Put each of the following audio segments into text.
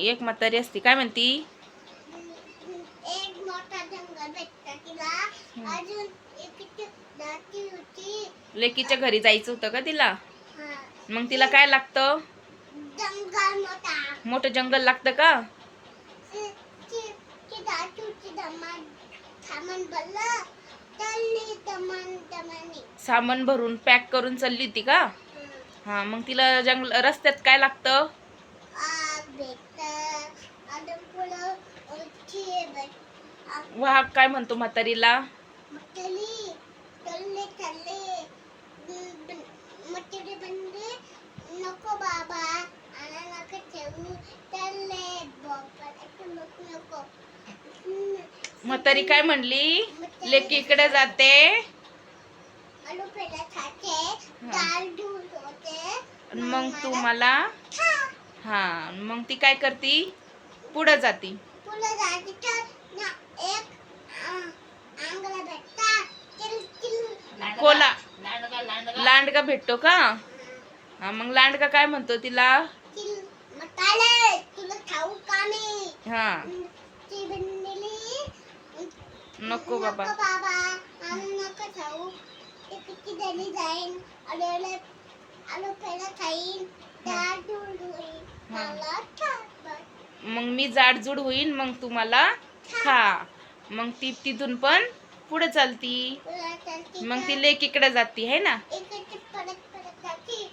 एक म्हातारी असती, काय म्हणती? एक मोठा जंगल भेटता तिला, अजून एक जाती होती. लेकीच्या घरी जायचं होतं का तिला? हा. मग तिला काय लागतं? जंगल मोठा. मोठं जंगल लागतं का? ती जाती होती सामान भरलं, चालली दमानी. सामान भरून पॅक करून चालली होती का? हा, मग तिला रस्त्यात काय लागतं? वाघ काय म्हणतो म्हातारीला? नको बाबा, नका ठेवू, नको. म्हातारी काय म्हणली? लेकीकडे जाते, आलू पेढा खाते, डाळ दूध होते, मग तू मला हा, मग ती काय करती? पुढे जाती. पुढे जाते तर एक आंगला भेटता, कोला लांडगा भेटतो का? हा, मग लांडगा काय म्हणतो तिला? तुला खाऊ का मी? हा, ती बनलेली, नको बाबा, नको खाऊ, किती दिली जाईन, आलू पेढा खाईन, डाळ दूध होईल, मला खा. मग मी जाडजूड होईन, मग तू मला खा. मग ती तिथून पण पुढे चालती. मग ती लेकीकडे जाती है ना?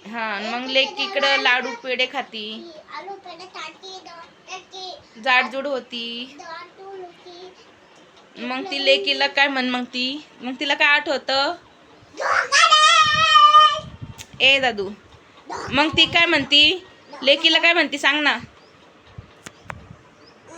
हा, मग लेकीकडे लाडू पेढे खाती, आलू पेढा खाती, जाडजूड होती. मग ती लेकीला काय मग तिला काय आठवतं? ए दादू, मग ती काय म्हणती? लेकीला काय म्हणती सांग ना?